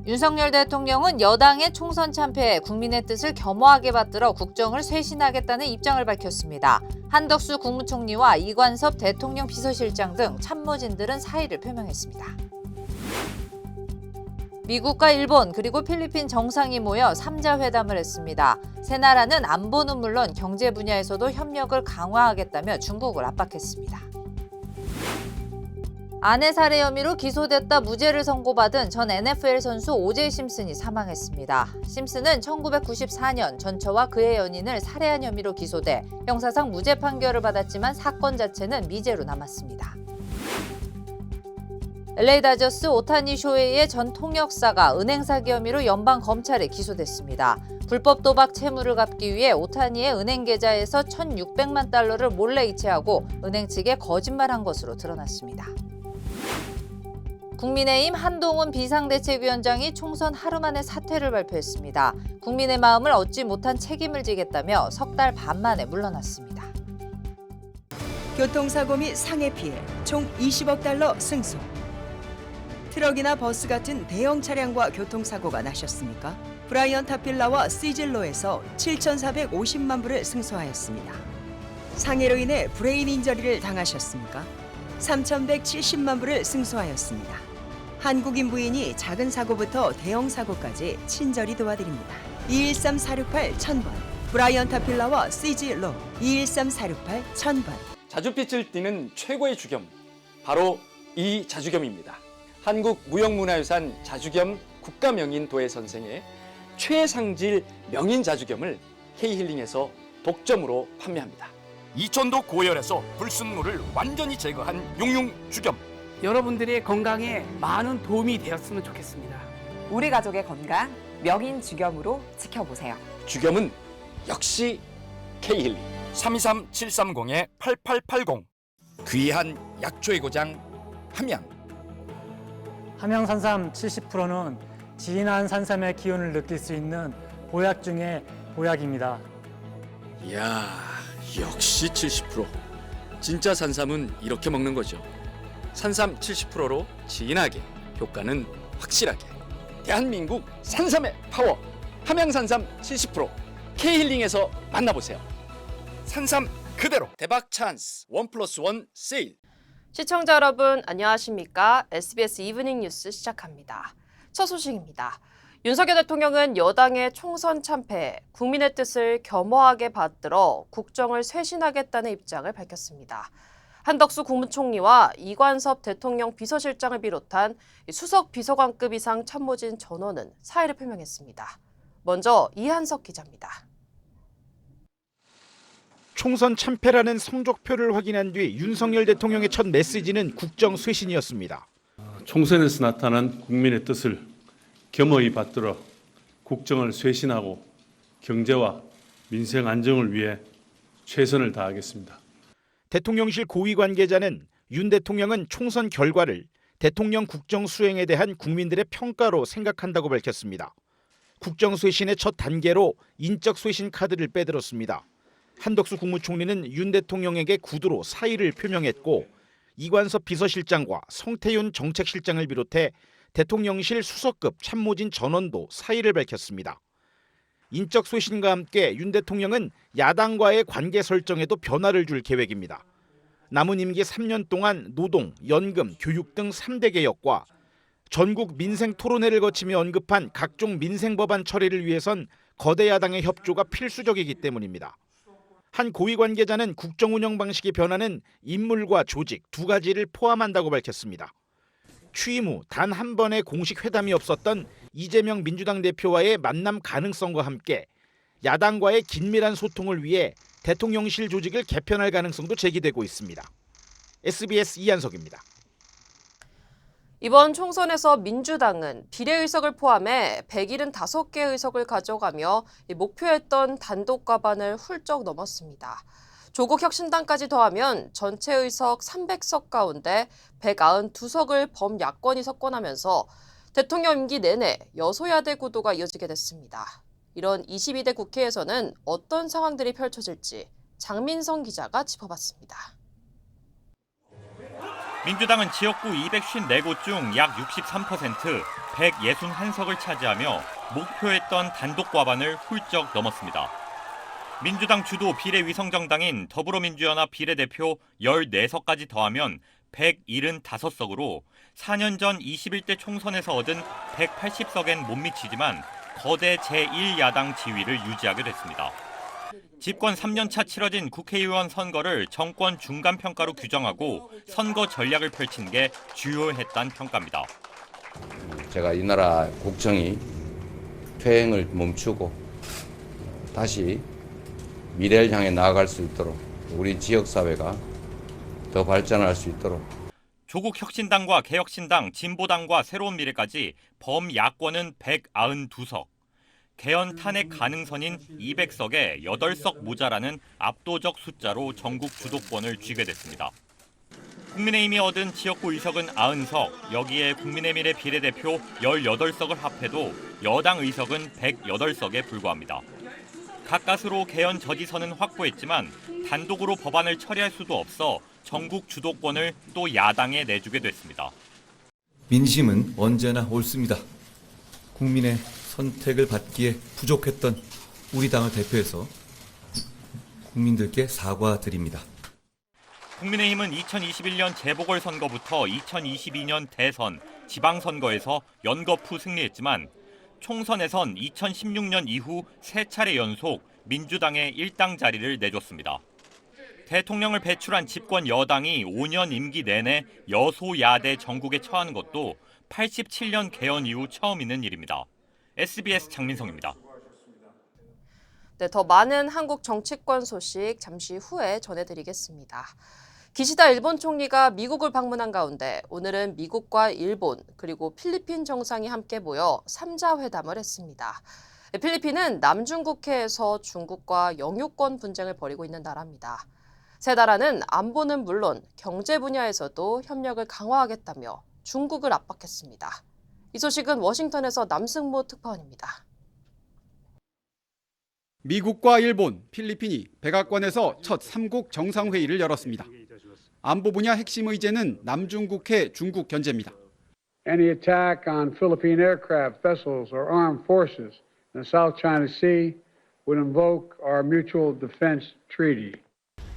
윤석열 대통령은 여당의 총선 참패에 국민의 뜻을 겸허하게 받들어 국정을 쇄신하겠다는 입장을 밝혔습니다. 한덕수 국무총리와 이관섭 대통령 비서실장 등 참모진들은 사의를 표명했습니다. 미국과 일본 그리고 필리핀 정상이 모여 3자 회담을 했습니다. 세 나라는 안보는 물론 경제 분야에서도 협력을 강화하겠다며 중국을 압박했습니다. 아내 살해 혐의로 기소됐다 무죄를 선고받은 전 NFL 선수 오제이 심슨이 사망했습니다. 심슨은 1994년 전처와 그의 연인을 살해한 혐의로 기소돼 형사상 무죄 판결을 받았지만 사건 자체는 미제로 남았습니다. LA 다저스 오타니 쇼헤이의 전 통역사가 은행 사기 혐의로 연방 검찰에 기소됐습니다. 불법 도박 채무를 갚기 위해 오타니의 은행 계좌에서 1,600만 달러를 몰래 이체하고 은행 측에 거짓말한 것으로 드러났습니다. 국민의힘 한동훈 비상대책위원장이 총선 하루 만에 사퇴를 발표했습니다. 국민의 마음을 얻지 못한 책임을 지겠다며 석 달 반 만에 물러났습니다. 교통사고 및 상해 피해 총 20억 달러 승소. 트럭이나 버스 같은 대형 차량과 교통사고가 나셨습니까? 브라이언 타필라와 시즐로에서 7,450만 불을 승소하였습니다. 상해로 인해 브레인 인저리를 당하셨습니까? 3,170만 불을 승소하였습니다. 한국인 부인이 작은 사고부터 대형 사고까지 친절히 도와드립니다. 213-468-1000번 브라이언 타필라와 시즐로 213-468-1000번. 자줏빛을 띠는 최고의 주겸, 바로 이 자주겸입니다. 한국무형문화유산 자주겸 국가명인 도예 선생의 최상질 명인 자주겸을 K힐링에서 독점으로 판매합니다. 이천도 고열에서 불순물을 완전히 제거한 용융 주겸. 여러분들의 건강에 많은 도움이 되었으면 좋겠습니다. 우리 가족의 건강 명인 주겸으로 지켜보세요. 주겸은 역시 K힐링. 323-730-8880. 귀한 약초의 고장 함양. 함양 산삼 70%는 진한 산삼의 기운을 느낄 수 있는 보약 중에 보약입니다. 이야, 역시 70%. 진짜 산삼은 이렇게 먹는 거죠. 산삼 70%로 진하게, 효과는 확실하게. 대한민국 산삼의 파워, 함양산삼 70%. K힐링에서 만나보세요. 산삼 그대로. 대박 찬스 1+1 세일. 시청자 여러분 안녕하십니까? SBS 이브닝 뉴스 시작합니다. 첫 소식입니다. 윤석열 대통령은 여당의 총선 참패, 국민의 뜻을 겸허하게 받들어 국정을 쇄신하겠다는 입장을 밝혔습니다. 한덕수 국무총리와 이관섭 대통령 비서실장을 비롯한 수석 비서관급 이상 참모진 전원은 사의를 표명했습니다. 먼저 이한석 기자입니다. 총선 참패라는 성적표를 확인한 뒤 윤석열 대통령의 첫 메시지는 국정 쇄신이었습니다. 총선에서 나타난 국민의 뜻을 겸허히 받들어 국정을 쇄신하고 경제와 민생 안정을 위해 최선을 다하겠습니다. 대통령실 고위 관계자는 윤 대통령은 총선 결과를 대통령 국정 수행에 대한 국민들의 평가로 생각한다고 밝혔습니다. 국정 쇄신의 첫 단계로 인적 쇄신 카드를 빼들었습니다. 한덕수 국무총리는 윤 대통령에게 구두로 사의를 표명했고 이관섭 비서실장과 성태윤 정책실장을 비롯해 대통령실 수석급 참모진 전원도 사의를 밝혔습니다. 인적 쇄신과 함께 윤 대통령은 야당과의 관계 설정에도 변화를 줄 계획입니다. 남은 임기 3년 동안 노동, 연금, 교육 등 3대 개혁과 전국 민생 토론회를 거치며 언급한 각종 민생 법안 처리를 위해선 거대 야당의 협조가 필수적이기 때문입니다. 한 고위 관계자는 국정 운영 방식의 변화는 인물과 조직 두 가지를 포함한다고 밝혔습니다. 취임 후 단 한 번의 공식 회담이 없었던 이재명 민주당 대표와의 만남 가능성과 함께 야당과의 긴밀한 소통을 위해 대통령실 조직을 개편할 가능성도 제기되고 있습니다. SBS 이한석입니다. 이번 총선에서 민주당은 비례의석을 포함해 175개 의석을 가져가며 목표했던 단독 과반을 훌쩍 넘었습니다. 조국 혁신당까지 더하면 전체 의석 300석 가운데 192석을 범야권이 석권하면서 대통령 임기 내내 여소야대 구도가 이어지게 됐습니다. 이런 22대 국회에서는 어떤 상황들이 펼쳐질지 장민성 기자가 짚어봤습니다. 민주당은 지역구 254곳 중 약 63%, 161석을 차지하며 목표했던 단독 과반을 훌쩍 넘었습니다. 민주당 주도 비례위성정당인 더불어민주연합 비례대표 14석까지 더하면 175석으로 4년 전 21대 총선에서 얻은 180석엔 못 미치지만 거대 제1야당 지위를 유지하게 됐습니다. 집권 3년차 치러진 국회의원 선거를 정권 중간평가로 규정하고 선거 전략을 펼친 게 주요했다는 평가입니다. 제가 이 나라 국정이 퇴행을 멈추고 다시 미래를 향해 나아갈 수 있도록 우리 지역사회가 더 발전할 수 있도록 조국혁신당과 개혁신당, 진보당과 새로운 미래까지 범야권은 192석, 개헌 탄핵 가능선인 200석에 8석 모자라는 압도적 숫자로 전국 주도권을 쥐게 됐습니다. 국민의힘이 얻은 지역구 의석은 90석, 여기에 국민의미래 비례대표 18석을 합해도 여당 의석은 108석에 불과합니다. 가까스로 개헌 저지선은 확보했지만 단독으로 법안을 처리할 수도 없어 전국 주도권을 또 야당에 내주게 됐습니다. 민심은 언제나 옳습니다. 국민의 선택을 받기에 부족했던 우리 당을 대표해서 국민들께 사과드립니다. 국민의힘은 2021년 재보궐선거부터 2022년 대선, 지방선거에서 연거푸 승리했지만 총선에선 2016년 이후 3차례 연속 민주당에 일당 자리를 내줬습니다. 대통령을 배출한 집권 여당이 5년 임기 내내 여소야대 정국에 처하는 것도 87년 개헌 이후 처음 있는 일입니다. SBS 장민성입니다. 네, 더 많은 한국 정치권 소식 잠시 후에 전해드리겠습니다. 기시다 일본 총리가 미국을 방문한 가운데 오늘은 미국과 일본 그리고 필리핀 정상이 함께 모여 3자 회담을 했습니다. 필리핀은 남중국해에서 중국과 영유권 분쟁을 벌이고 있는 나라입니다. 세 나라는 안보는 물론 경제 분야에서도 협력을 강화하겠다며 중국을 압박했습니다. 이 소식은 워싱턴에서 남승모 특파원입니다. 미국과 일본, 필리핀이 백악관에서 첫 3국 정상회의를 열었습니다. 안보 분야 핵심 의제는 남중국해 중국 견제입니다. Any attack on Philippine aircraft vessels or armed forces in the South China Sea would invoke our Mutual Defense Treaty.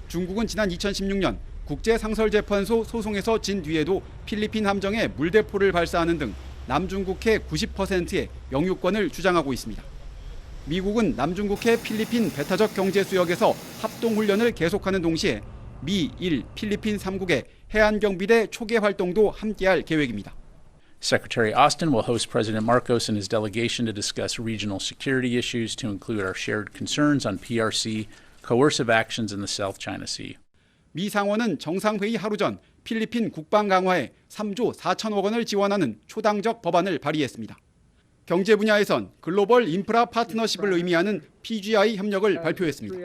중국은 지난 2016년 국제상설재판소 소송에서 진 뒤에도 필리핀 함정에 물대포를 발사하는 등 남중국해 90%의 영유권을 주장하고 있습니다. 미국은 남중국해 필리핀 배타적 경제 수역에서 합동훈련을 계속하는 동시에 미, 일, 필리핀 3국의 해안경비대 초계 활동도 함께할 계획입니다. Secretary Austin will host President Marcos and his delegation to discuss regional security issues to include our shared concerns on PRC, coercive actions in the South China Sea. 미 상원은 정상회의 하루 전 필리핀 국방 강화에 3조 4천억 원을 지원하는 초당적 법안을 발의했습니다. 경제 분야에선 글로벌 인프라 파트너십을 의미하는 PGI 협력을 발표했습니다.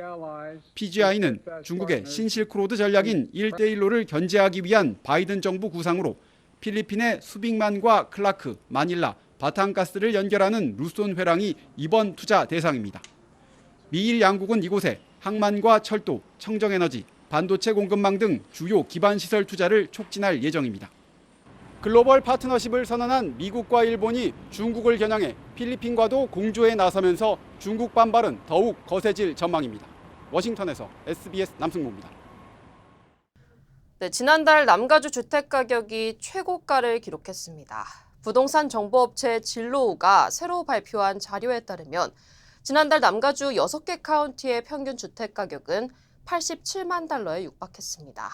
PGI는 중국의 신실크로드 전략인 1대1로를 견제하기 위한 바이든 정부 구상으로 필리핀의 수빅만과 클라크, 마닐라, 바탕가스를 연결하는 루손 회랑이 이번 투자 대상입니다. 미일 양국은 이곳에 항만과 철도, 청정에너지, 반도체 공급망 등 주요 기반시설 투자를 촉진할 예정입니다. 글로벌 파트너십을 선언한 미국과 일본이 중국을 겨냥해 필리핀과도 공조에 나서면서 중국 반발은 더욱 거세질 전망입니다. 워싱턴에서 SBS 남승모입니다. 네, 지난달 남가주 주택 가격이 최고가를 기록했습니다. 부동산 정보업체 진로우가 새로 발표한 자료에 따르면 지난달 남가주 6개 카운티의 평균 주택 가격은 87만 달러에 육박했습니다.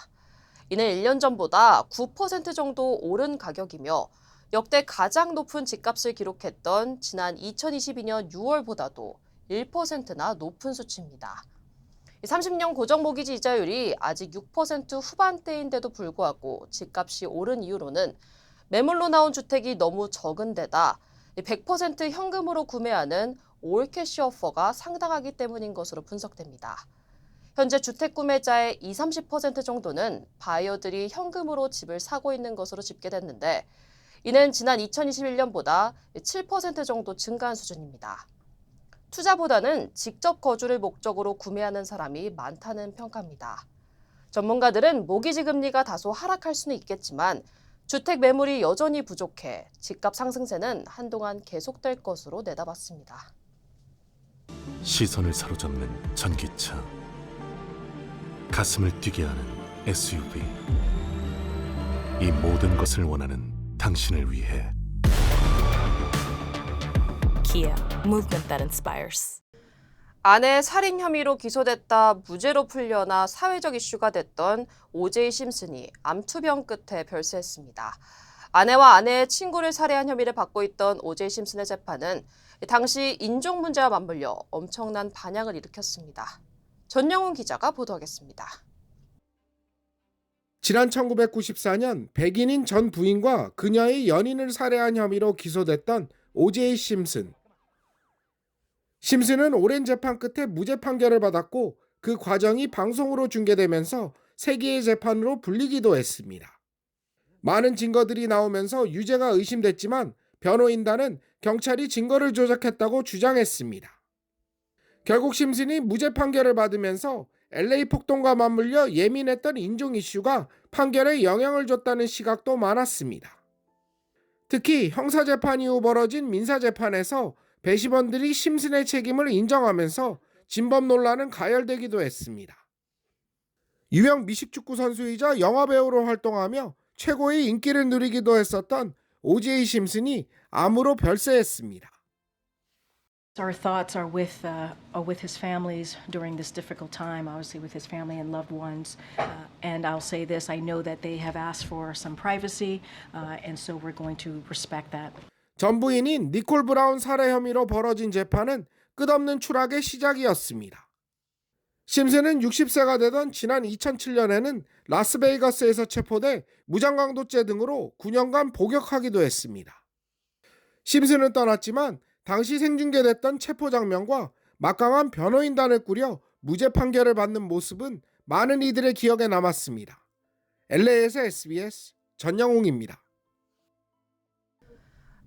이는 1년 전보다 9% 정도 오른 가격이며 역대 가장 높은 집값을 기록했던 지난 2022년 6월보다도 1%나 높은 수치입니다. 30년 고정모기지 이자율이 아직 6% 후반대인데도 불구하고 집값이 오른 이유로는 매물로 나온 주택이 너무 적은 데다 100% 현금으로 구매하는 올캐시 오퍼가 상당하기 때문인 것으로 분석됩니다. 현재 주택 구매자의 20-30% 정도는 바이어들이 현금으로 집을 사고 있는 것으로 집계됐는데 이는 지난 2021년보다 7% 정도 증가한 수준입니다. 투자보다는 직접 거주를 목적으로 구매하는 사람이 많다는 평가입니다. 전문가들은 모기지 금리가 다소 하락할 수는 있겠지만 주택 매물이 여전히 부족해 집값 상승세는 한동안 계속될 것으로 내다봤습니다. 시선을 사로잡는 전기차, 가슴을 뛰게 하는 SUV, 이 모든 것을 원하는 당신을 위해 Kia, movement that inspires. 아내 살인 혐의로 기소됐다 무죄로 풀려나 사회적 이슈가 됐던 오제이 심슨이 암투병 끝에 별세했습니다. 아내와 아내의 친구를 살해한 혐의를 받고 있던 오제이 심슨의 재판은 당시 인종 문제와 맞물려 엄청난 반향을 일으켰습니다. 전영훈 기자가 보도하겠습니다. 지난 1994년 백인인 전 부인과 그녀의 연인을 살해한 혐의로 기소됐던 오제이 심슨. 심슨은 오랜 재판 끝에 무죄 판결을 받았고 그 과정이 방송으로 중계되면서 세계의 재판으로 불리기도 했습니다. 많은 증거들이 나오면서 유죄가 의심됐지만 변호인단은 경찰이 증거를 조작했다고 주장했습니다. 결국 심슨이 무죄 판결을 받으면서 LA 폭동과 맞물려 예민했던 인종 이슈가 판결에 영향을 줬다는 시각도 많았습니다. 특히 형사재판 이후 벌어진 민사재판에서 배심원들이 심슨의 책임을 인정하면서 진범 논란은 가열되기도 했습니다. 유명 미식축구 선수이자 영화배우로 활동하며 최고의 인기를 누리기도 했었던 오제이 심슨이 암으로 별세했습니다. Our thoughts are with his families during this difficult time, obviously with his family and loved ones. And I'll say this, I know that they have asked for some privacy, and so we're going to respect that. 전 부인인 니콜 브라운 살해 혐의로 벌어진 재판은 끝없는 추락의 시작이었습니다. 심슨은 60세가 되던 지난 2007년에는 라스베이거스에서 체포돼 무장강도죄 등으로 9년간 복역하기도 했습니다. 심슨은 떠났지만 당시 생중계됐던 체포 장면과 막강한 변호인단을 꾸려 무죄 판결을 받는 모습은 많은 이들의 기억에 남았습니다. LA에서 SBS 전영웅입니다.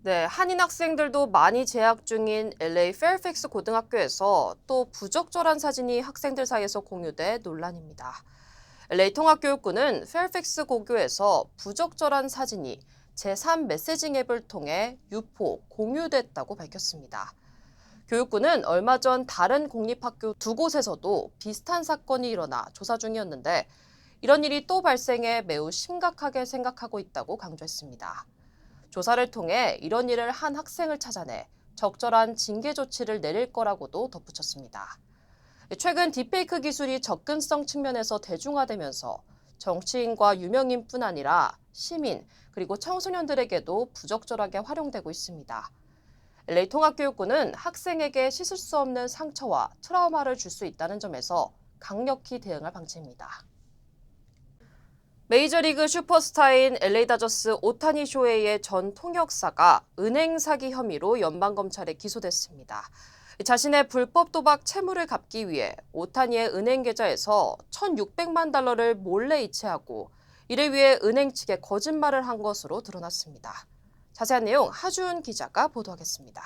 네, 한인 학생들도 많이 재학 중인 LA 페어팩스 고등학교에서 또 부적절한 사진이 학생들 사이에서 공유돼 논란입니다. LA 통합교육부는 페어팩스 고교에서 부적절한 사진이 제3 메시징 앱을 통해 유포, 공유됐다고 밝혔습니다. 교육부는 얼마 전 다른 공립학교 두 곳에서도 비슷한 사건이 일어나 조사 중이었는데 이런 일이 또 발생해 매우 심각하게 생각하고 있다고 강조했습니다. 조사를 통해 이런 일을 한 학생을 찾아내 적절한 징계 조치를 내릴 거라고도 덧붙였습니다. 최근 딥페이크 기술이 접근성 측면에서 대중화되면서 정치인과 유명인뿐 아니라 시민 그리고 청소년들에게도 부적절하게 활용되고 있습니다. LA 통합교육부는 학생에게 씻을 수 없는 상처와 트라우마를 줄 수 있다는 점에서 강력히 대응할 방침입니다. 메이저리그 슈퍼스타인 LA 다저스 오타니 쇼헤이의 전 통역사가 은행 사기 혐의로 연방검찰에 기소됐습니다. 자신의 불법 도박 채무를 갚기 위해 오타니의 은행 계좌에서 $1,600만 달러를 몰래 이체하고 이를 위해 은행 측에 거짓말을 한 것으로 드러났습니다. 자세한 내용 하주은 기자가 보도하겠습니다.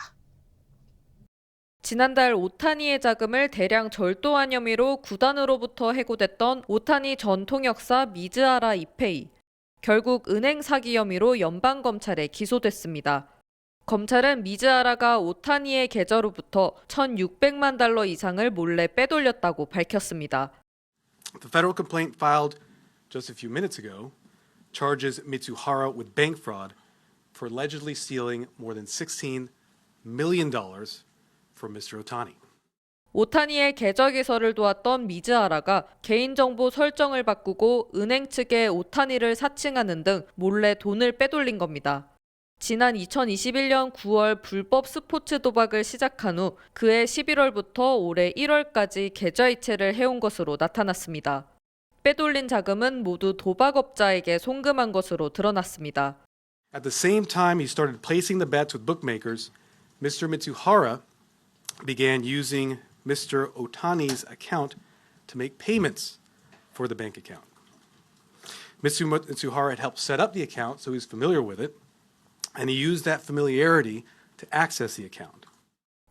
지난달 오타니의 자금을 대량 절도한 혐의로 구단으로부터 해고됐던 오타니 전 통역사 미즈하라 이페이. 결국 은행 사기 혐의로 연방검찰에 기소됐습니다. 검찰은 미즈하라가 오타니의 계좌로부터 $1,600만 달러 이상을 몰래 빼돌렸다고 밝혔습니다. The federal complaint filed just a few minutes ago charges Mitsuhara with bank fraud for allegedly stealing more than $16 million from Mr. Otani. 오타니의 계좌 개설을 도왔던 미즈하라가 개인정보 설정을 바꾸고 은행 측에 오타니를 사칭하는 등 몰래 돈을 빼돌린 겁니다. 지난 2021년 9월 불법 스포츠 도박을 시작한 후 그해 11월부터 올해 1월까지 계좌 이체를 해온 것으로 나타났습니다. 빼돌린 자금은 모두 도박업자에게 송금한 것으로 드러났습니다. At the same time he started placing the bets with bookmakers, Mr. Mitsuhara began using Mr. Otani's account to make payments for the bank account. Mr. Mitsuhara had helped set up the account, so he's familiar with it, and he used that familiarity to access the account.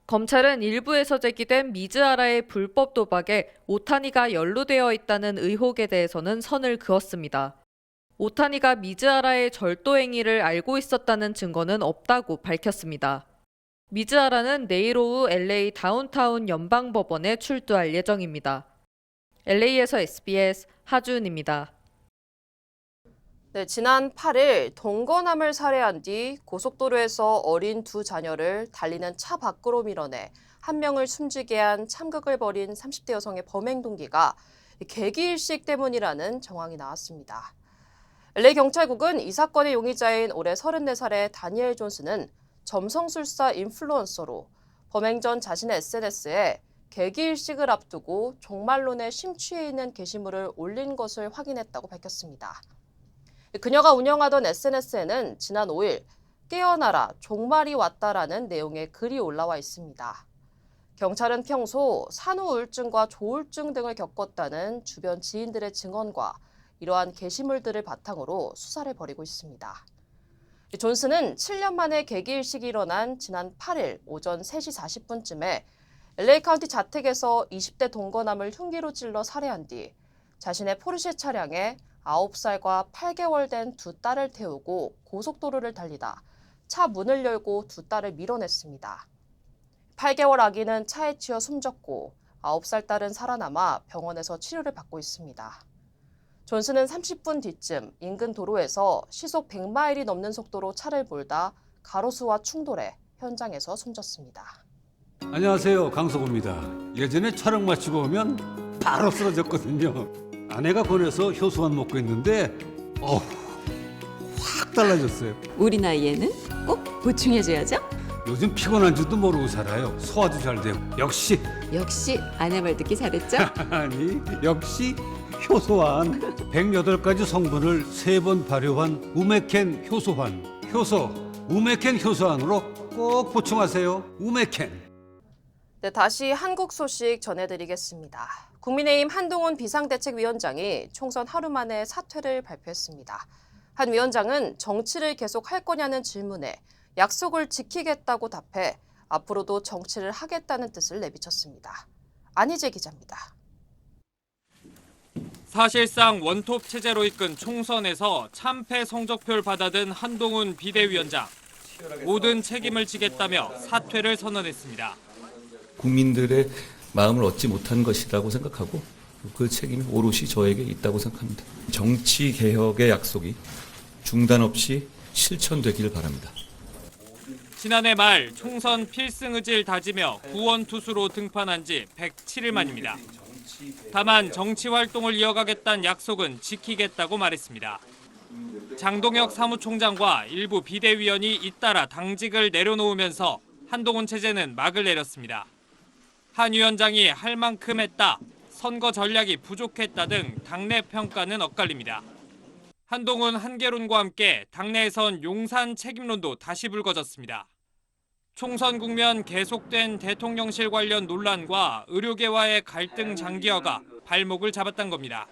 검찰은 일부에서 제기된 미즈하라의 불법 도박에 오타니가 연루되어 있다는 의혹에 대해서는 선을 그었습니다. 오타니가 미즈하라의 절도 행위를 알고 있었다는 증거는 없다고 밝혔습니다. 미즈하라는 내일 오후 LA 다운타운 연방법원에 출두할 예정입니다. LA에서 SBS 하주은입니다. 네, 지난 8일 동거남을 살해한 뒤 고속도로에서 어린 두 자녀를 달리는 차 밖으로 밀어내 한 명을 숨지게 한 참극을 벌인 30대 여성의 범행 동기가 계기일식 때문이라는 정황이 나왔습니다. LA 경찰국은 이 사건의 용의자인 올해 34살의 다니엘 존스는 점성술사 인플루언서로 범행 전 자신의 SNS에 계기일식을 앞두고 종말론에 심취해 있는 게시물을 올린 것을 확인했다고 밝혔습니다. 그녀가 운영하던 SNS에는 지난 5일 깨어나라 종말이 왔다라는 내용의 글이 올라와 있습니다. 경찰은 평소 산후 우울증과 조울증 등을 겪었다는 주변 지인들의 증언과 이러한 게시물들을 바탕으로 수사를 벌이고 있습니다. 존스는 7년 만에 계기일식이 일어난 지난 8일 오전 3시 40분쯤에 LA 카운티 자택에서 20대 동거남을 흉기로 찔러 살해한 뒤 자신의 포르쉐 차량에 9살과 8개월 된 두 딸을 태우고 고속도로를 달리다 차 문을 열고 두 딸을 밀어냈습니다. 8개월 아기는 차에 치여 숨졌고 9살 딸은 살아남아 병원에서 치료를 받고 있습니다. 존스는 30분 뒤쯤 인근 도로에서 시속 100마일이 넘는 속도로 차를 몰다 가로수와 충돌해 현장에서 숨졌습니다. 안녕하세요, 강석호입니다. 예전에 촬영 마치고 오면 바로 쓰러졌거든요. 아내가 권해서 효소만 먹고 있는데 확 달라졌어요. 우리 나이에는 꼭 보충해줘야죠. 요즘 피곤한 줄도 모르고 살아요. 소화도 잘 되고. 역시 아내 말 듣기 잘했죠? 아니 역시 효소환. 108가지 성분을 3번 발효한 우메켄 효소환. 효소 우메켄 효소환으로 꼭 보충하세요. 우메켄. 네, 다시 한국 소식 전해드리겠습니다. 국민의힘 한동훈 비상대책위원장이 총선 하루 만에 사퇴를 발표했습니다. 한 위원장은 정치를 계속할 거냐는 질문에 약속을 지키겠다고 답해 앞으로도 정치를 하겠다는 뜻을 내비쳤습니다. 안희재 기자입니다. 사실상 원톱 체제로 이끈 총선에서 참패 성적표를 받아든 한동훈 비대위원장. 모든 책임을 지겠다며 사퇴를 선언했습니다. 국민들의 마음을 얻지 못한 것이라고 생각하고 그 책임이 오롯이 저에게 있다고 생각합니다. 정치 개혁의 약속이 중단 없이 실천되길 바랍니다. 지난해 말 총선 필승 의지를 다지며 구원투수로 등판한 지 107일 만입니다. 다만 정치 활동을 이어가겠다는 약속은 지키겠다고 말했습니다. 장동혁 사무총장과 일부 비대위원이 잇따라 당직을 내려놓으면서 한동훈 체제는 막을 내렸습니다. 한 위원장이 할 만큼 했다, 선거 전략이 부족했다 등 당내 평가는 엇갈립니다. 한동훈 한계론과 함께 당내에선 용산 책임론도 다시 불거졌습니다. 총선 국면 계속된 대통령실 관련 논란과 의료계와의 갈등 장기화가 발목을 잡았던 겁니다.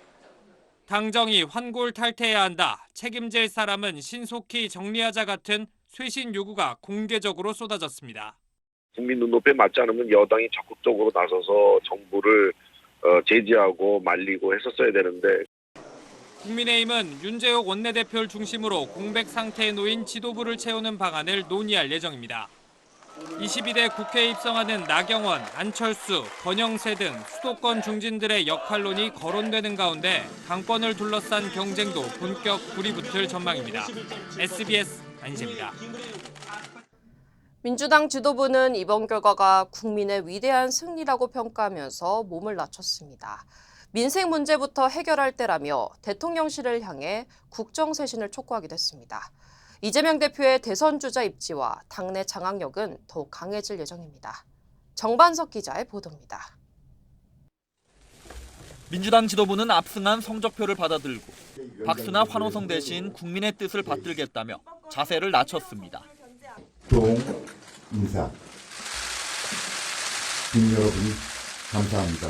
당정이 환골탈태해야 한다, 책임질 사람은 신속히 정리하자 같은 쇄신 요구가 공개적으로 쏟아졌습니다. 국민 눈높이에 맞지 않으면 여당이 적극적으로 나서서 정부를 제지하고 말리고 했었어야 되는데. 국민의힘은 윤재옥 원내대표를 중심으로 공백 상태에 놓인 지도부를 채우는 방안을 논의할 예정입니다. 22대 국회에 입성하는 나경원, 안철수, 권영세 등 수도권 중진들의 역할론이 거론되는 가운데 당권을 둘러싼 경쟁도 본격 불이 붙을 전망입니다. SBS 안희재입니다. 민주당 지도부는 이번 결과가 국민의 위대한 승리라고 평가하면서 몸을 낮췄습니다. 민생 문제부터 해결할 때라며 대통령실을 향해 국정쇄신을 촉구하기도 했습니다. 이재명 대표의 대선 주자 입지와 당내 장악력은 더욱 강해질 예정입니다. 정반석 기자의 보도입니다. 민주당 지도부는 압승한 성적표를 받아들고 박수나 환호성 대신 국민의 뜻을 받들겠다며 자세를 낮췄습니다. 인사. 국민 여러분 감사합니다.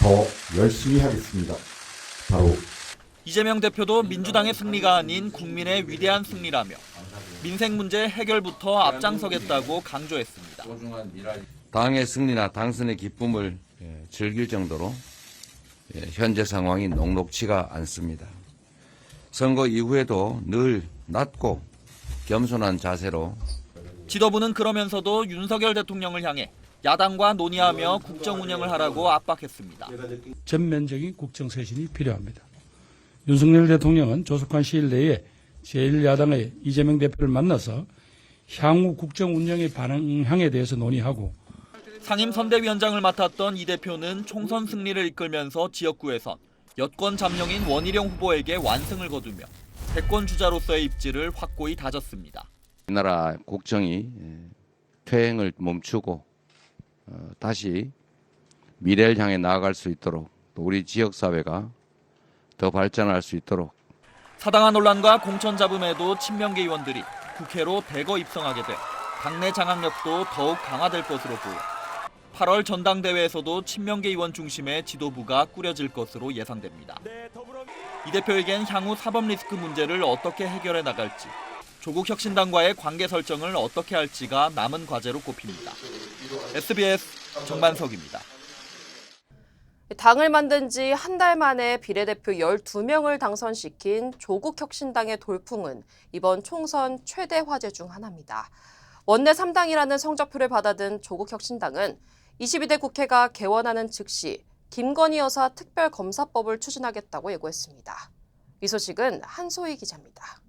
더 열심히 하겠습니다. 바로 이재명 대표도 민주당의 승리가 아닌 국민의 위대한 승리라며 민생 문제 해결부터 앞장서겠다고 강조했습니다. 있습니다. 당의 승리나 당선의 기쁨을 즐길 정도로 현재 상황이 녹록치가 않습니다. 선거 이후에도 늘 낮고 겸손한 자세로 지도부는 그러면서도 윤석열 대통령을 향해 야당과 논의하며 국정 운영을 하라고 압박했습니다. 전면적인 국정 쇄신이 필요합니다. 윤석열 대통령은 조속한 시일 내에 제1야당의 이재명 대표를 만나서 향후 국정 운영의 방향에 대해서 논의하고 상임선대위원장을 맡았던 이 대표는 총선 승리를 이끌면서 지역구에선 여권 잠룡인 원희룡 후보에게 완승을 거두며 대권 주자로서의 입지를 확고히 다졌습니다. 이 나라 국정이 퇴행을 멈추고 다시 미래를 향해 나아갈 수 있도록 또 우리 지역사회가 더 발전할 수 있도록 사당화 논란과 공천 잡음에도 친명계 의원들이 국회로 대거 입성하게 돼 당내 장악력도 더욱 강화될 것으로 보여 8월 전당대회에서도 친명계 의원 중심의 지도부가 꾸려질 것으로 예상됩니다. 이 대표에겐 향후 사법 리스크 문제를 어떻게 해결해 나갈지, 조국 혁신당과의 관계 설정을 어떻게 할지가 남은 과제로 꼽힙니다. SBS 정만석입니다. 당을 만든 지 한 달 만에 비례대표 12명을 당선시킨 조국혁신당의 돌풍은 이번 총선 최대 화제 중 하나입니다. 원내 3당이라는 성적표를 받아든 조국혁신당은 22대 국회가 개원하는 즉시 김건희 여사 특별검사법을 추진하겠다고 예고했습니다. 이 소식은 한소희 기자입니다.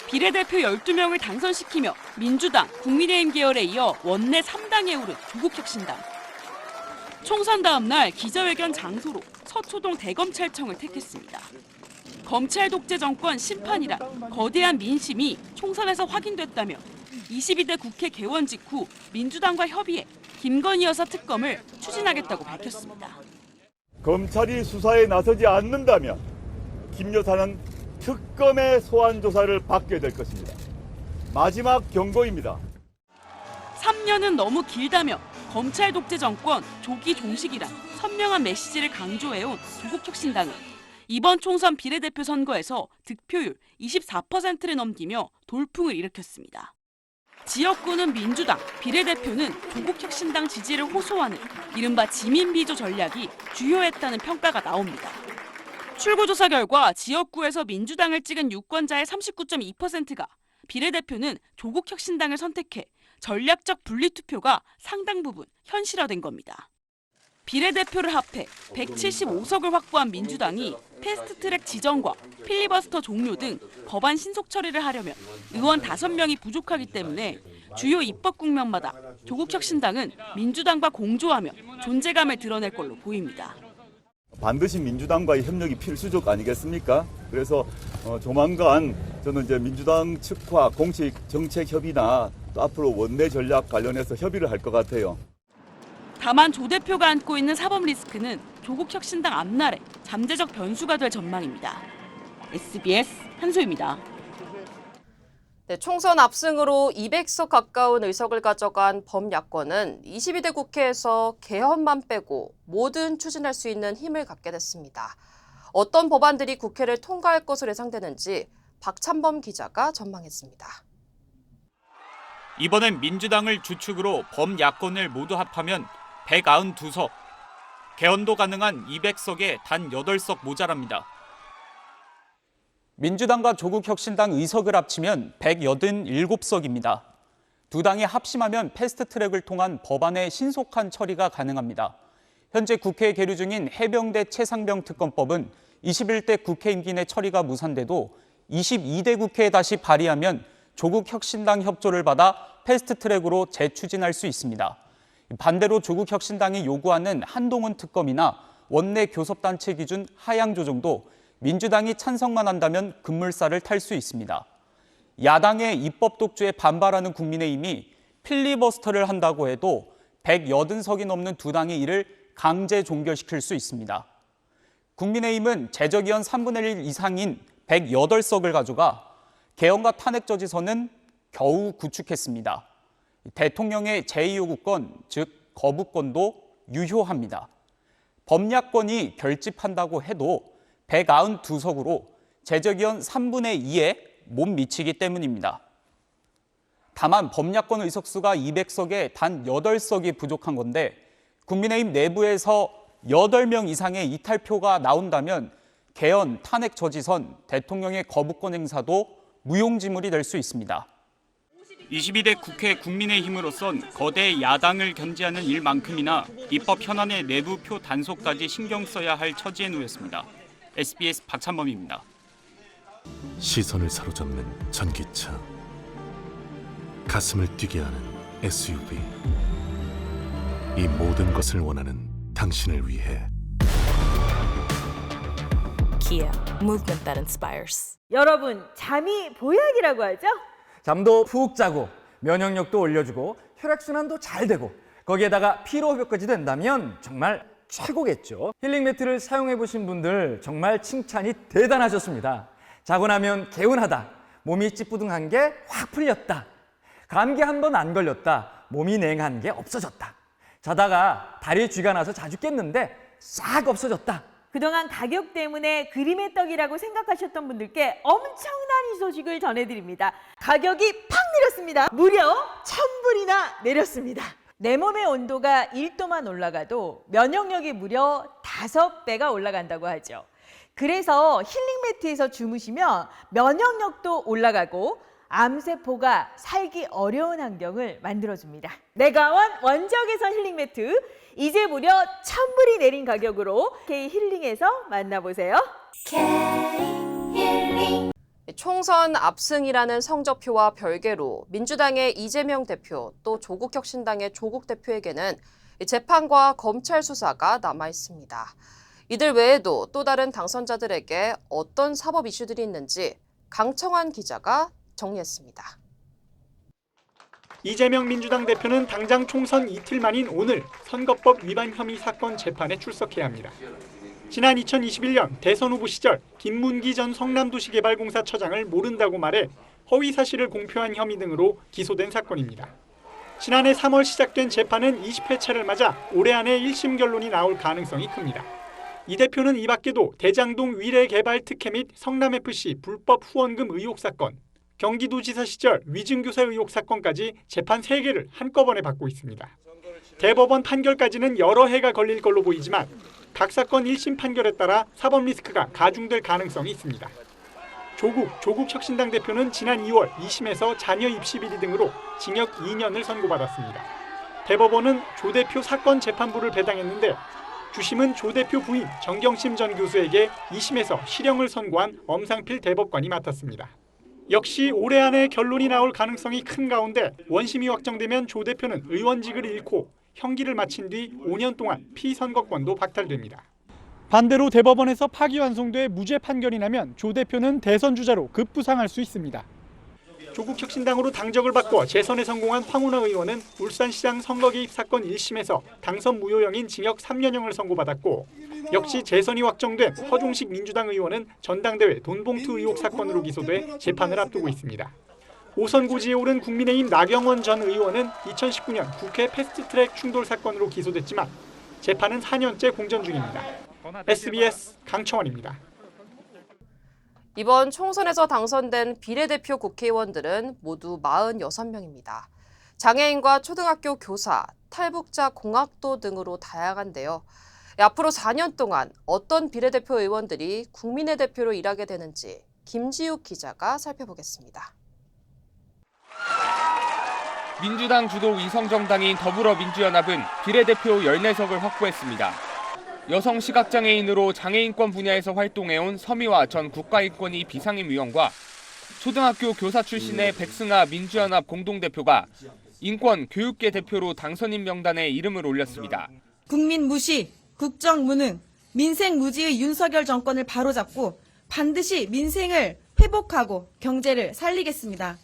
비례대표 12명을 당선시키며 민주당, 국민의힘 계열에 이어 원내 3당에 오른 조국혁신당. 총선 다음 날 기자회견 장소로 서초동 대검찰청을 택했습니다. 검찰 독재 정권 심판이란 거대한 민심이 총선에서 확인됐다며 22대 국회 개원 직후 민주당과 협의해 김건희 여사 특검을 추진하겠다고 밝혔습니다. 검찰이 수사에 나서지 않는다면 김 여사는 특검의 소환 조사를 받게 될 것입니다. 마지막 경고입니다. 3년은 너무 길다며 검찰 독재 정권 조기 종식이란 선명한 메시지를 강조해온 조국혁신당은 이번 총선 비례대표 선거에서 득표율 24%를 넘기며 돌풍을 일으켰습니다. 지역구는 민주당, 비례대표는 조국혁신당 지지를 호소하는 이른바 지민비조 전략이 주요했다는 평가가 나옵니다. 출구조사 결과 지역구에서 민주당을 찍은 유권자의 39.2%가 비례대표는 조국혁신당을 선택해 전략적 분리투표가 상당 부분 현실화된 겁니다. 비례대표를 합해 175석을 확보한 민주당이 패스트트랙 지정과 필리버스터 종료 등 법안 신속 처리를 하려면 의원 5명이 부족하기 때문에 주요 입법 국면마다 조국혁신당은 민주당과 공조하며 존재감을 드러낼 걸로 보입니다. 반드시 민주당과의 협력이 필수적 아니겠습니까? 그래서 조만간 저는 이제 민주당 측과 공식 정책 협의나 또 앞으로 원내 전략 관련해서 협의를 할 것 같아요. 다만 조 대표가 안고 있는 사법 리스크는 조국혁신당 앞날에 잠재적 변수가 될 전망입니다. SBS 한소희입니다. 네, 총선 압승으로 200석 가까운 의석을 가져간 범야권은 22대 국회에서 개헌만 빼고 뭐든 추진할 수 있는 힘을 갖게 됐습니다. 어떤 법안들이 국회를 통과할 것으로 예상되는지 박찬범 기자가 전망했습니다. 이번엔 민주당을 주축으로 범야권을 모두 합하면 192석, 개헌도 가능한 200석에 단 8석 모자랍니다. 민주당과 조국혁신당 의석을 합치면 187석입니다. 두 당이 합심하면 패스트트랙을 통한 법안의 신속한 처리가 가능합니다. 현재 국회에 계류 중인 해병대 최상병 특검법은 21대 국회 임기 내 처리가 무산돼도 22대 국회에 다시 발의하면 조국혁신당 협조를 받아 패스트트랙으로 재추진할 수 있습니다. 반대로 조국혁신당이 요구하는 한동훈 특검이나 원내 교섭단체 기준 하향 조정도 민주당이 찬성만 한다면 급물살을 탈 수 있습니다. 야당의 입법 독주에 반발하는 국민의힘이 필리버스터를 한다고 해도 180석이 넘는 두 당이 이를 강제 종결시킬 수 있습니다. 국민의힘은 제적의원 3분의 1 이상인 108석을 가져가 개헌과 탄핵 저지선은 겨우 구축했습니다. 대통령의 제2요구권, 즉 거부권도 유효합니다. 범야권이 결집한다고 해도 192석으로 제적의원 3분의 2에 못 미치기 때문입니다. 다만 범야권 의석수가 200석에 단 8석이 부족한 건데 국민의힘 내부에서 8명 이상의 이탈표가 나온다면 개헌, 탄핵 저지선, 대통령의 거부권 행사도 무용지물이 될 수 있습니다. 22대 국회 국민의힘으로선 거대 야당을 견제하는 일만큼이나 입법 현안의 내부 표 단속까지 신경 써야 할 처지에 놓였습니다. SBS 박찬범입니다. 시선을 사로잡는 전기차, 가슴을 뛰게 하는 SUV. 이 모든 것을 원하는 당신을 위해 Kia, movement that inspires. 여러분, 잠이 보약이라고 하죠? 잠도 푹 자고 면역력도 올려주고 혈액순환도 잘 되고 거기에다가 피로회복까지 된다면 정말 최고겠죠. 힐링 매트를 사용해 보신 분들 정말 칭찬이 대단하셨습니다. 자고 나면 개운하다, 몸이 찌뿌둥한 게 확 풀렸다, 감기 한 번 안 걸렸다, 몸이 냉한 게 없어졌다, 자다가 다리에 쥐가 나서 자주 깼는데 싹 없어졌다. 그동안 가격 때문에 그림의 떡이라고 생각하셨던 분들께 엄청난 소식을 전해드립니다. 가격이 팍 내렸습니다. 무려 1000불이나 내렸습니다. 내 몸의 온도가 1도만 올라가도 면역력이 무려 5배가 올라간다고 하죠. 그래서 힐링 매트에서 주무시면 면역력도 올라가고 암세포가 살기 어려운 환경을 만들어줍니다. 내가원 원적외선 힐링 매트, 이제 무려 1000불이 내린 가격으로 K힐링에서 만나보세요. K힐링. 총선 압승이라는 성적표와 별개로 민주당의 이재명 대표 또 조국혁신당의 조국 대표에게는 재판과 검찰 수사가 남아 있습니다. 이들 외에도 또 다른 당선자들에게 어떤 사법 이슈들이 있는지 강청환 기자가 정리했습니다. 이재명 민주당 대표는 당장 총선 이틀 만인 오늘 선거법 위반 혐의 사건 재판에 출석해야 합니다. 지난 2021년 대선 후보 시절 김문기 전 성남도시개발공사 처장을 모른다고 말해 허위 사실을 공표한 혐의 등으로 기소된 사건입니다. 지난해 3월 시작된 재판은 20회차를 맞아 올해 안에 1심 결론이 나올 가능성이 큽니다. 이 대표는 이 밖에도 대장동 위례개발 특혜 및 성남FC 불법 후원금 의혹 사건, 경기도지사 시절 위증교사 의혹 사건까지 재판 3개를 한꺼번에 받고 있습니다. 대법원 판결까지는 여러 해가 걸릴 걸로 보이지만 각 사건 1심 판결에 따라 사법 리스크가 가중될 가능성이 있습니다. 조국혁신당 대표는 지난 2월 2심에서 자녀 입시 비리 등으로 징역 2년을 선고받았습니다. 대법원은 조 대표 사건 재판부를 배당했는데 주심은 조 대표 부인 정경심 전 교수에게 2심에서 실형을 선고한 엄상필 대법관이 맡았습니다. 역시 올해 안에 결론이 나올 가능성이 큰 가운데 원심이 확정되면 조 대표는 의원직을 잃고 형기를 마친 뒤 5년 동안 피선거권도 박탈됩니다. 반대로 대법원에서 파기환송돼 무죄 판결이 나면 조 대표는 대선 주자로 급부상할 수 있습니다. 조국혁신당으로 당적을 바꿔 재선에 성공한 황운하 의원은 울산시장 선거 개입 사건 1심에서 당선 무효형인 징역 3년형을 선고받았고 역시 재선이 확정된 허종식 민주당 의원은 전당대회 돈봉투 의혹 사건으로 기소돼 재판을 앞두고 있습니다. 5선 고지에 오른 국민의힘 나경원 전 의원은 2019년 국회 패스트트랙 충돌 사건으로 기소됐지만 재판은 4년째 공전 중입니다. SBS 강청환입니다. 이번 총선에서 당선된 비례대표 국회의원들은 모두 46명입니다. 장애인과 초등학교 교사, 탈북자 공학도 등으로 다양한데요. 앞으로 4년 동안 어떤 비례대표 의원들이 국민의 대표로 일하게 되는지 김지욱 기자가 살펴보겠습니다. 민주당 주도 위성정당인 더불어민주연합은 비례대표 14석을 확보했습니다. 여성 시각장애인으로 장애인권 분야에서 활동해온 서미화 전 국가인권위 비상임위원과 초등학교 교사 출신의 백승아 민주연합 공동대표가 인권 교육계 대표로 당선인 명단에 이름을 올렸습니다. 국민 무시, 국정 무능, 민생 무지의 윤석열 정권을 바로잡고 반드시 민생을 회복하고 경제를 살리겠습니다.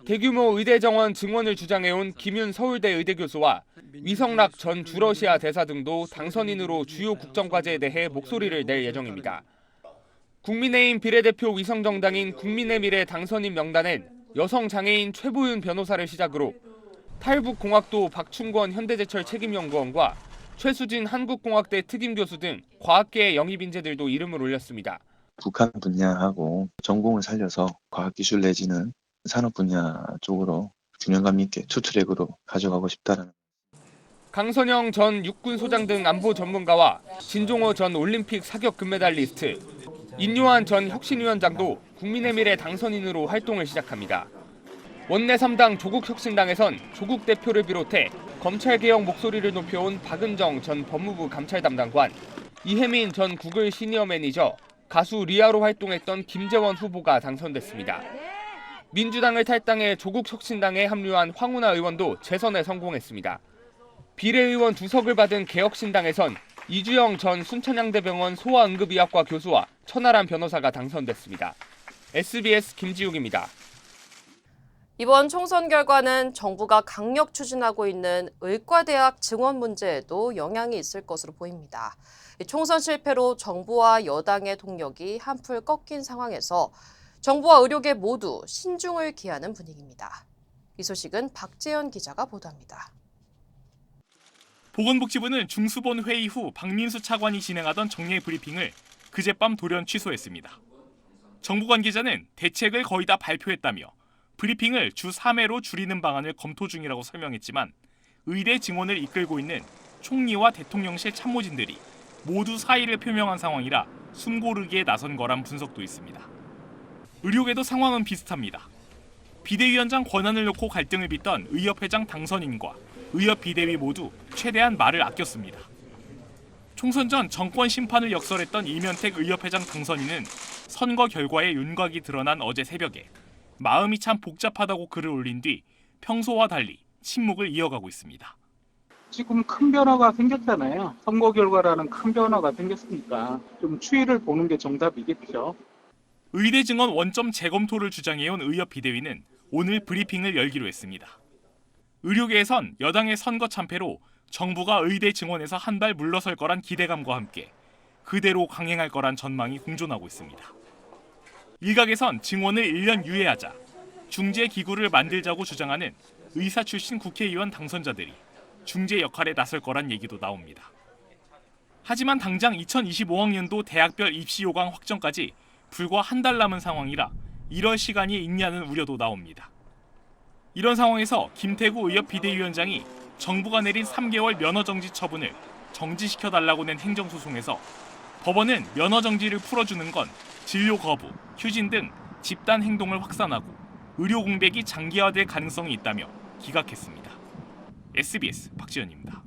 대규모 의대 정원 증원을 주장해온 김윤 서울대 의대 교수와 위성락 전 주러시아 대사 등도 당선인으로 주요 국정과제에 대해 목소리를 낼 예정입니다. 국민의힘 비례대표 위성정당인 국민의 미래 당선인 명단엔 여성 장애인 최보윤 변호사를 시작으로 탈북공학도 박충권 현대제철 책임연구원과 최수진 한국공학대 특임교수 등 과학계의 영입 인재들도 이름을 올렸습니다. 북한 분야하고 전공을 살려서 과학기술 내지는 산업 분야 쪽으로 균형감 있게 투트랙으로 가져가고 싶다는. 강선영 전 육군소장 등 안보 전문가와 진종호 전 올림픽 사격 금메달리스트, 인요한 전 혁신위원장도 국민의미래 당선인으로 활동을 시작합니다. 원내 3당 조국혁신당에선 조국 대표를 비롯해 검찰개혁 목소리를 높여온 박은정 전 법무부 감찰 담당관, 이혜민 전 구글 시니어 매니저, 가수 리아로 활동했던 김재원 후보가 당선됐습니다. 민주당을 탈당해 조국혁신당에 합류한 황운하 의원도 재선에 성공했습니다. 비례의원 2석을 받은 개혁신당에선 이주영 전 순천향대병원 소아응급의학과 교수와 천하람 변호사가 당선됐습니다. SBS 김지욱입니다. 이번 총선 결과는 정부가 강력 추진하고 있는 의과대학 증원 문제에도 영향이 있을 것으로 보입니다. 총선 실패로 정부와 여당의 동력이 한풀 꺾인 상황에서 정부와 의료계 모두 신중을 기하는 분위기입니다. 이 소식은 박재현 기자가 보도합니다. 보건복지부는 중수본 회의 후 박민수 차관이 진행하던 정례 브리핑을 그젯밤 돌연 취소했습니다. 정부 관계자는 대책을 거의 다 발표했다며 브리핑을 주 3회로 줄이는 방안을 검토 중이라고 설명했지만 의대 증원을 이끌고 있는 총리와 대통령실 참모진들이 모두 사의를 표명한 상황이라 숨고르기에 나선 거란 분석도 있습니다. 의료계도 상황은 비슷합니다. 비대위원장 권한을 놓고 갈등을 빚던 의협회장 당선인과 의협 비대위 모두 최대한 말을 아꼈습니다. 총선 전 정권 심판을 역설했던 이면택 의협회장 당선인은 선거 결과에 윤곽이 드러난 어제 새벽에 마음이 참 복잡하다고 글을 올린 뒤 평소와 달리 침묵을 이어가고 있습니다. 지금 큰 변화가 생겼잖아요. 선거 결과라는 큰 변화가 생겼으니까 좀 추이를 보는 게 정답이겠죠. 의대 증원 원점 재검토를 주장해온 의협 비대위는 오늘 브리핑을 열기로 했습니다. 의료계에선 여당의 선거 참패로 정부가 의대 증원에서 한 발 물러설 거란 기대감과 함께 그대로 강행할 거란 전망이 공존하고 있습니다. 일각에선 증원을 1년 유예하자 중재 기구를 만들자고 주장하는 의사 출신 국회의원 당선자들이 중재 역할에 나설 거란 얘기도 나옵니다. 하지만 당장 2025학년도 대학별 입시 요강 확정까지 불과 한 달 남은 상황이라 이럴 시간이 있냐는 우려도 나옵니다. 이런 상황에서 김태구 의협 비대위원장이 정부가 내린 3개월 면허정지 처분을 정지시켜달라고 낸 행정소송에서 법원은 면허정지를 풀어주는 건 진료 거부, 휴진 등 집단 행동을 확산하고 의료 공백이 장기화될 가능성이 있다며 기각했습니다. SBS 박지현입니다.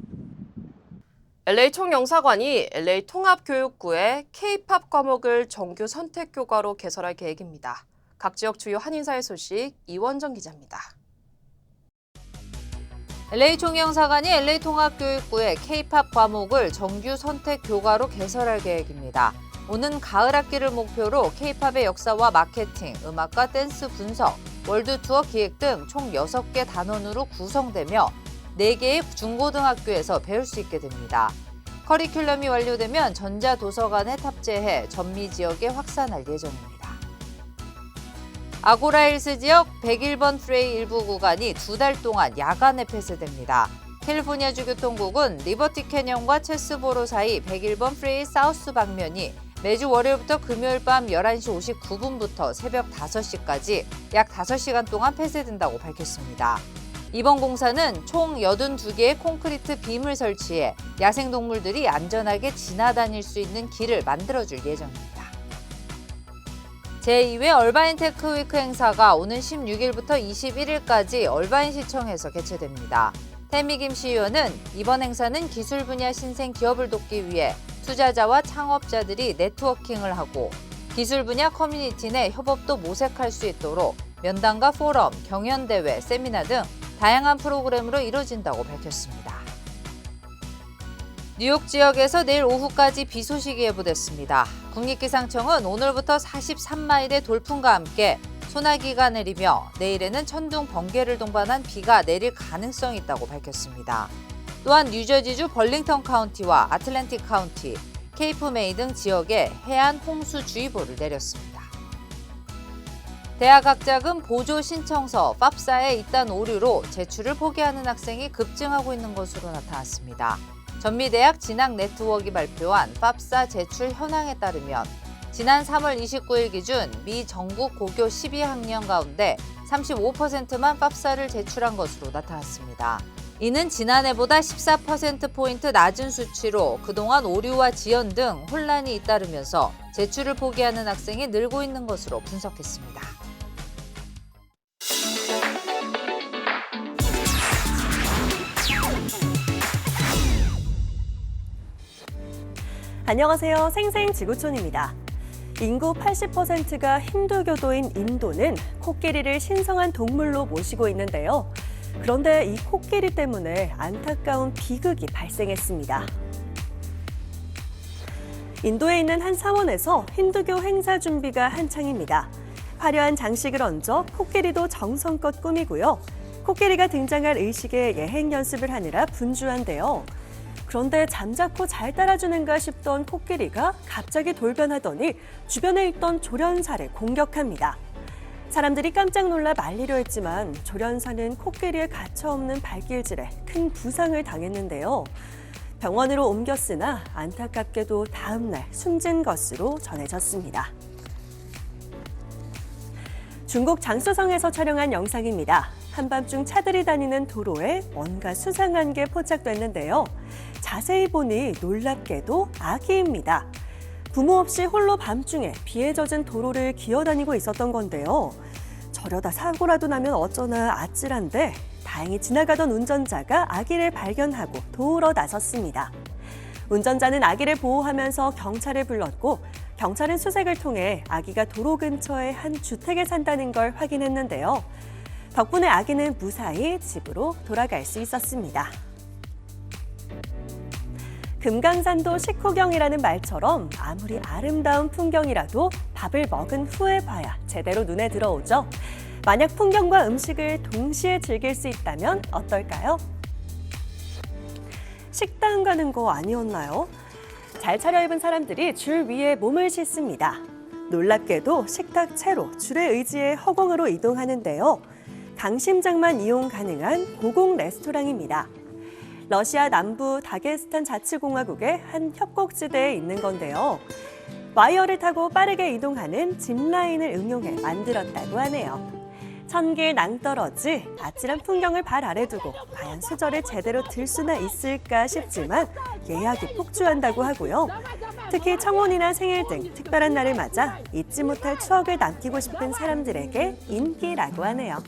LA 총영사관이 LA 통합교육부에 K-팝 과목을 정규 선택 교과로 개설할 계획입니다. 각 지역 주요 한인사회 소식 이원정 기자입니다. LA 총영사관이 LA 통합교육부에 K-팝 과목을 정규 선택 교과로 개설할 계획입니다. 오는 가을 학기를 목표로 K-팝의 역사와 마케팅, 음악과 댄스 분석, 월드 투어 기획 등 총 6개 단원으로 구성되며 4개의 중고등학교에서 배울 수 있게 됩니다. 커리큘럼이 완료되면 전자도서관에 탑재해 전미 지역에 확산할 예정입니다. 아고라힐스 지역 101번 프레이 일부 구간이 2달 동안 야간에 폐쇄됩니다. 캘리포니아주 교통국은 리버티 캐년과 체스보로 사이 101번 프레이 사우스 방면이 매주 월요일부터 금요일 밤 11시 59분부터 새벽 5시까지 약 5시간 동안 폐쇄된다고 밝혔습니다. 이번 공사는 총 82개의 콘크리트 빔을 설치해 야생동물들이 안전하게 지나다닐 수 있는 길을 만들어줄 예정입니다. 제2회 얼바인 테크위크 행사가 오는 16일부터 21일까지 얼바인시청에서 개최됩니다. 태미김 시의원은 이번 행사는 기술 분야 신생 기업을 돕기 위해 투자자와 창업자들이 네트워킹을 하고 기술 분야 커뮤니티 내 협업도 모색할 수 있도록 면담과 포럼, 경연대회, 세미나 등 다양한 프로그램으로 이뤄진다고 밝혔습니다. 뉴욕 지역에서 내일 오후까지 비 소식이 예보됐습니다. 국립기상청은 오늘부터 43마일의 돌풍과 함께 소나기가 내리며 내일에는 천둥, 번개를 동반한 비가 내릴 가능성이 있다고 밝혔습니다. 또한 뉴저지주 벌링턴 카운티와 아틀랜틱 카운티, 케이프 메이 등 지역에 해안 홍수주의보를 내렸습니다. 대학학자금 보조 신청서 팝사에 잇단 오류로 제출을 포기하는 학생이 급증하고 있는 것으로 나타났습니다. 전미대학 진학 네트워크가 발표한 팝사 제출 현황에 따르면 지난 3월 29일 기준 미 전국 고교 12학년 가운데 35%만 팝사를 제출한 것으로 나타났습니다. 이는 지난해보다 14%포인트 낮은 수치로 그동안 오류와 지연 등 혼란이 잇따르면서 제출을 포기하는 학생이 늘고 있는 것으로 분석했습니다. 안녕하세요. 생생지구촌입니다. 인구 80%가 힌두교도인 인도는 코끼리를 신성한 동물로 모시고 있는데요. 그런데 이 코끼리 때문에 안타까운 비극이 발생했습니다. 인도에 있는 한 사원에서 힌두교 행사 준비가 한창입니다. 화려한 장식을 얹어 코끼리도 정성껏 꾸미고요. 코끼리가 등장할 의식에 예행 연습을 하느라 분주한데요. 그런데 잠자코 잘 따라주는가 싶던 코끼리가 갑자기 돌변하더니 주변에 있던 조련사를 공격합니다. 사람들이 깜짝 놀라 말리려 했지만 조련사는 코끼리의 가차없는 발길질에 큰 부상을 당했는데요. 병원으로 옮겼으나 안타깝게도 다음 날 숨진 것으로 전해졌습니다. 중국 장쑤성에서 촬영한 영상입니다. 한밤중 차들이 다니는 도로에 뭔가 수상한 게 포착됐는데요. 자세히 보니 놀랍게도 아기입니다. 부모 없이 홀로 밤중에 비에 젖은 도로를 기어다니고 있었던 건데요. 저러다 사고라도 나면 어쩌나 아찔한데 다행히 지나가던 운전자가 아기를 발견하고 도우러 나섰습니다. 운전자는 아기를 보호하면서 경찰을 불렀고 경찰은 수색을 통해 아기가 도로 근처의 한 주택에 산다는 걸 확인했는데요. 덕분에 아기는 무사히 집으로 돌아갈 수 있었습니다. 금강산도 식후경이라는 말처럼 아무리 아름다운 풍경이라도 밥을 먹은 후에 봐야 제대로 눈에 들어오죠. 만약 풍경과 음식을 동시에 즐길 수 있다면 어떨까요? 식당 가는 거 아니었나요? 잘 차려입은 사람들이 줄 위에 몸을 싣습니다. 놀랍게도 식탁 채로 줄에 의지해 허공으로 이동하는데요. 강심장만 이용 가능한 고공 레스토랑입니다. 러시아 남부 다게스탄 자치공화국의 한 협곡지대에 있는 건데요. 와이어를 타고 빠르게 이동하는 짚라인을 응용해 만들었다고 하네요. 천길 낭떠러지 아찔한 풍경을 발 아래 두고 과연 수저를 제대로 들 수나 있을까 싶지만 예약이 폭주한다고 하고요. 특히 청혼이나 생일 등 특별한 날을 맞아 잊지 못할 추억을 남기고 싶은 사람들에게 인기라고 하네요.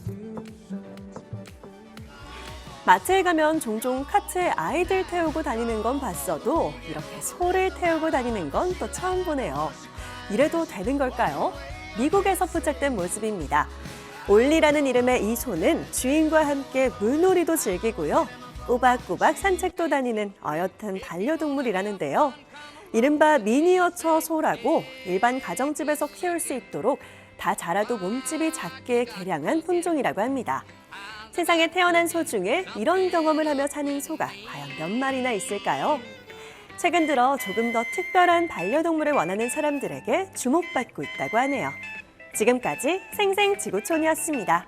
마트에 가면 종종 카트에 아이들 태우고 다니는 건 봤어도 이렇게 소를 태우고 다니는 건 또 처음 보네요. 이래도 되는 걸까요? 미국에서 포착된 모습입니다. 올리라는 이름의 이 소는 주인과 함께 물놀이도 즐기고요. 꼬박꼬박 산책도 다니는 어엿한 반려동물이라는데요. 이른바 미니어처 소라고 일반 가정집에서 키울 수 있도록 다 자라도 몸집이 작게 개량한 품종이라고 합니다. 세상에 태어난 소 중에 이런 경험을 하며 사는 소가 과연 몇 마리나 있을까요? 최근 들어 조금 더 특별한 반려동물을 원하는 사람들에게 주목받고 있다고 하네요. 지금까지 생생지구촌이었습니다.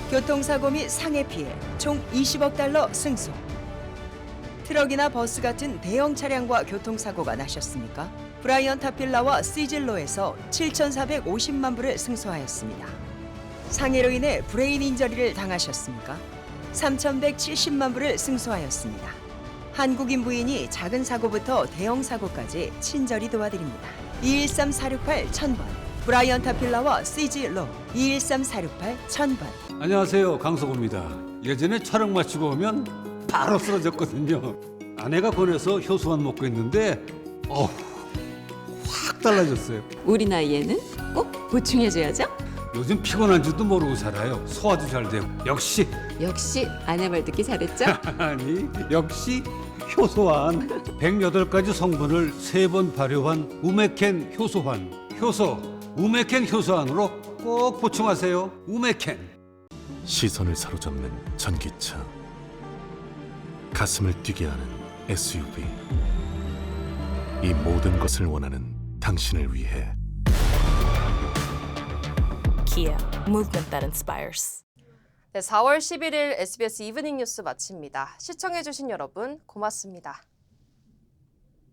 교통사고 및 상해 피해 총 20억 달러 승소. 트럭이나 버스 같은 대형 차량과 교통사고가 나셨습니까? 브라이언 타필라와 시즐로에서 7,450만 불을 승소하였습니다. 상해로 인해 브레인 인저리를 당하셨습니까? 3,170만 불을 승소하였습니다. 한국인 부인이 작은 사고부터 대형 사고까지 친절히 도와드립니다. 213-468-1000번 브라이언 타필라와 시즐로 213-468-1000번. 안녕하세요, 강석호입니다. 예전에 촬영 마치고 오면 바로 쓰러졌거든요. 아내가 권해서 효소만 먹고 있는데 확 달라졌어요. 우리 나이에는 꼭 보충해줘야죠. 요즘 피곤한 줄도 모르고 살아요. 소화도 잘 되고. 역시 아내 말 듣기 잘했죠? 아니, 역시 효소환 108가지 성분을 3번 발효한 우메켄 효소환 효소 우메켄 효소환으로 꼭 보충하세요. 우메켄. 시선을 사로잡는 전기차, 가슴을 뛰게 하는 SUV. 이 모든 것을 원하는 당신을 위해 Kia, movement that inspires. 네, 4월 11일 SBS 이브닝 뉴스 마칩니다. 시청해주신 여러분 고맙습니다.